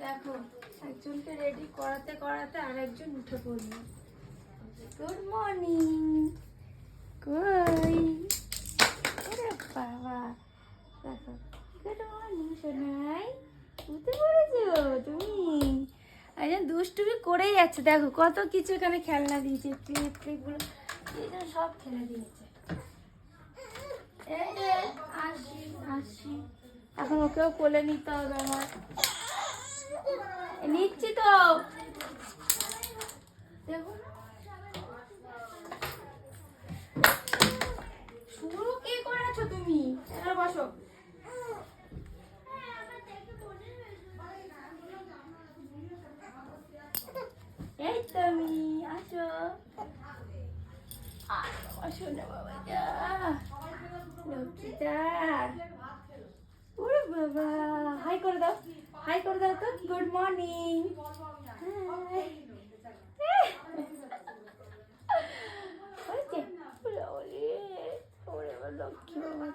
দেখো একজনকে রেডি করাতে করাতে আরেকজন উঠে পড়লো। Good morning. কই ওরে বাবা, দেখো গুড মর্নিং সোনাই, উঠে পড়েছো তুমি। একজন দুষ্টুমি করেই যাচ্ছে, দেখো কত কিছু এখানে খেলনা দিয়েছে, ক্লিপ ক্লিপগুলো সব খেলে দিয়েছে। এই যে আসি আসি, এখন ওকেও কোলে নিতে হবে আমার। নিচ্ছি তো, দেখো শুরু কে করেছো তুমি? এবার বসো। এই তুমি আসো, আসো না বাবা যা লক্ষ্মীটা। ওরে বাবা, হাই করে দাও, হাই করে দাও তো। Good morning. লক্ষ্মী বাবা।